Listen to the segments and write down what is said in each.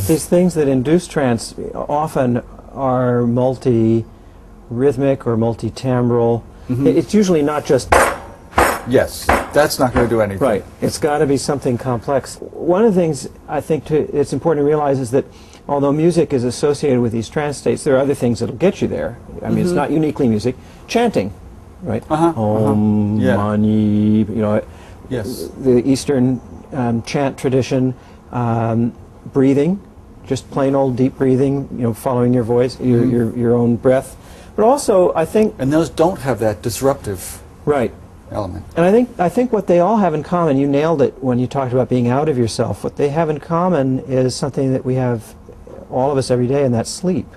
these things that induce trance often are multi-rhythmic or multi-timbral. It's usually not just... Yes, that's not going to do anything. Right. It's got to be something complex. One of the things I think it's important to realize is that although music is associated with these trance states, there are other things that'll get you there. I mean, it's not uniquely music. Chanting, right? Om Mani, you know, the Eastern chant tradition, breathing, just plain old deep breathing, you know, following your voice, your own breath. But also, I think... And those don't have that disruptive element. And I think what they all have in common, you nailed it when you talked about being out of yourself, what they have in common is something that we have, all of us every day, and that's sleep.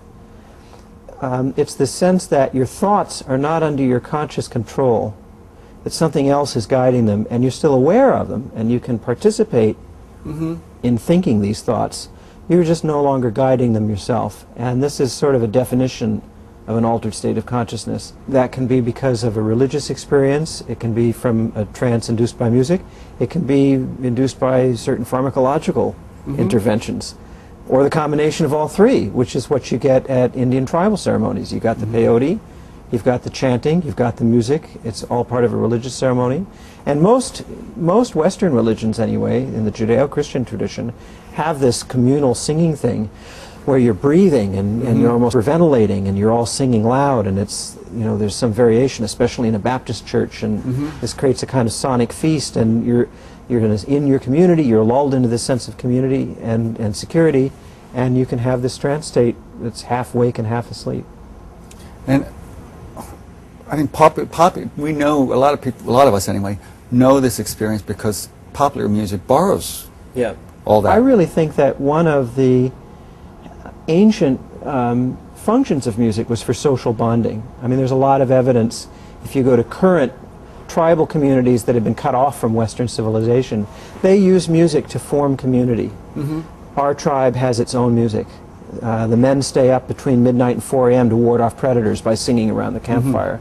It's the sense that your thoughts are not under your conscious control, that something else is guiding them, and you're still aware of them, and you can participate in thinking these thoughts. You're just no longer guiding them yourself. And this is sort of a definition of an altered state of consciousness. That can be because of a religious experience, it can be from a trance induced by music, it can be induced by certain pharmacological interventions, or the combination of all three, which is what you get at Indian tribal ceremonies. You've got the peyote, you've got the chanting, you've got the music, it's all part of a religious ceremony. And most Western religions anyway, in the Judeo-Christian tradition, have this communal singing thing where you're breathing and you're almost hyperventilating and you're all singing loud, and it's, you know, there's some variation, especially in a Baptist church, and this creates a kind of sonic feast, and you're in your community, you're lulled into this sense of community and security, and you can have this trance state that's half awake and half asleep. And I think we know, a lot of people, a lot of us anyway, know this experience because popular music borrows all that. I really think that one of the ancient functions of music was for social bonding. I mean, there's a lot of evidence, if you go to current tribal communities that have been cut off from Western civilization, they use music to form community. Our tribe has its own music. The men stay up between midnight and 4 a.m. to ward off predators by singing around the campfire.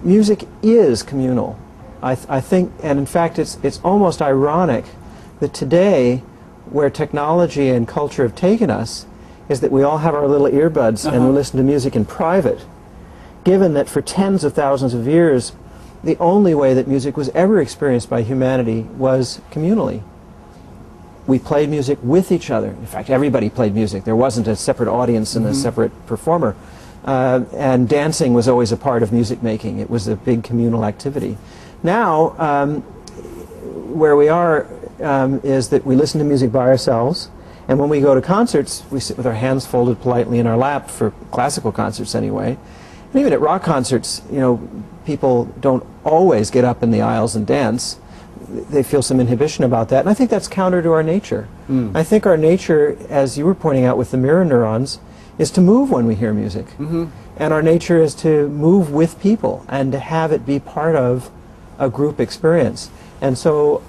Music is communal. I think, and in fact, it's almost ironic that today, where technology and culture have taken us, is that we all have our little earbuds and we listen to music in private, given that for tens of thousands of years, the only way that music was ever experienced by humanity was communally. We played music with each other. In fact, everybody played music. There wasn't a separate audience and a separate performer. And dancing was always a part of music making. It was a big communal activity. Now, where we are is that we listen to music by ourselves, and when we go to concerts, we sit with our hands folded politely in our lap, for classical concerts anyway. And even at rock concerts, you know, people don't always get up in the aisles and dance. They feel some inhibition about that, and I think that's counter to our nature. I think our nature, as you were pointing out with the mirror neurons, is to move when we hear music. And our nature is to move with people and to have it be part of a group experience. And so,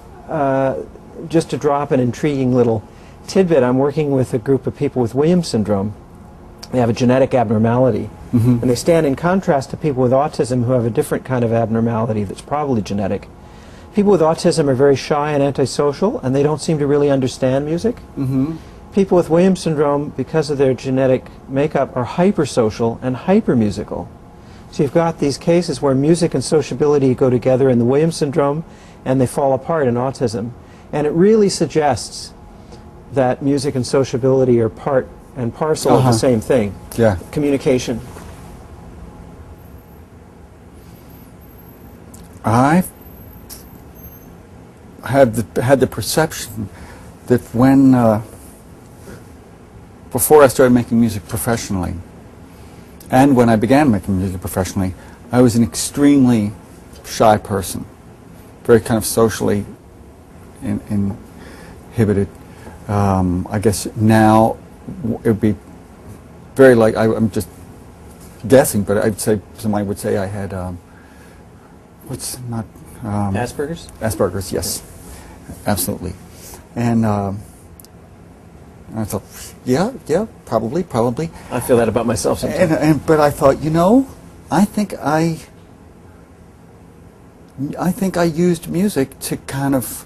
just to drop an intriguing little tidbit, I'm working with a group of people with Williams syndrome. They have a genetic abnormality, and they stand in contrast to people with autism who have a different kind of abnormality that's probably genetic. People with autism are very shy and antisocial, and they don't seem to really understand music. People with Williams syndrome, because of their genetic makeup, are hypersocial and hypermusical. So you've got these cases where music and sociability go together in the Williams syndrome, and they fall apart in autism. And it really suggests that music and sociability are part and parcel of the same thing. Communication. I had the perception that when before I started making music professionally, and when I began making music professionally, I was an extremely shy person, very kind of socially inhibited. I guess now it would be very like, I'm just guessing, but I'd say somebody would say I had what's not Asperger's? Asperger's, yes, absolutely. And I thought, yeah, probably. I feel that about myself sometimes. But I thought, you know, I think I used music to kind of,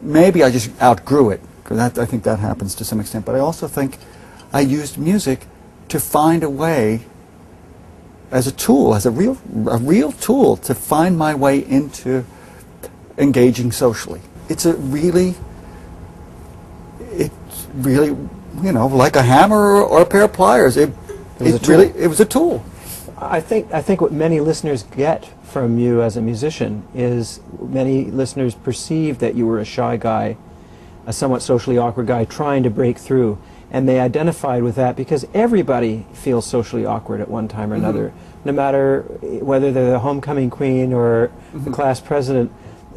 maybe I just outgrew it, 'Cause I think that happens to some extent. But I also think I used music to find a way, as a tool, as a real tool, to find my way into engaging socially. It's really, you know, like a hammer or a pair of pliers. It was a tool. I think what many listeners get from you as a musician is many listeners perceive that you were a shy guy, a somewhat socially awkward guy trying to break through, and they identified with that because everybody feels socially awkward at one time or another, no matter whether they're the homecoming queen or the class president.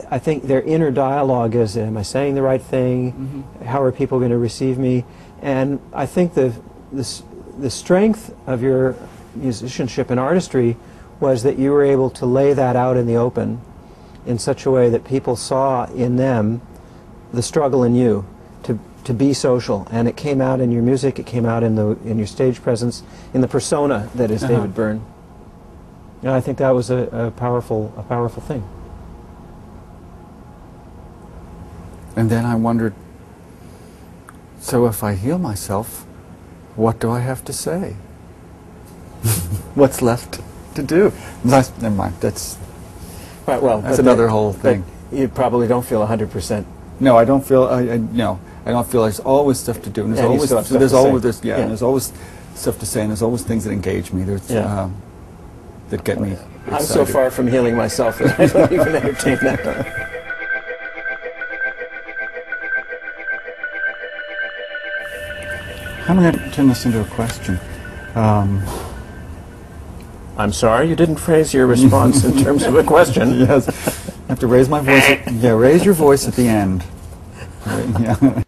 I think their inner dialogue is, am I saying the right thing? How are people going to receive me? And I think the strength of your musicianship and artistry was that you were able to lay that out in the open in such a way that people saw in them the struggle in you to be social, and it came out in your music, it came out in your stage presence, in the persona that is David Byrne. And I think that was a powerful thing. And then I wondered, so if I heal myself, what do I have to say? What's left to do? Never mind. That's right, well, that's another whole thing. You probably don't feel 100%. No, I don't feel. No, I don't feel there's always stuff to do. And there's always and there's always stuff to say, and there's always things that engage me. There's that get me excited. I'm so far from healing myself that I don't even entertain that. I'm going to turn this into a question. I'm sorry, you didn't phrase your response in terms of a question. Yes. I have to raise my voice. Yeah, raise your voice at the end. Yeah.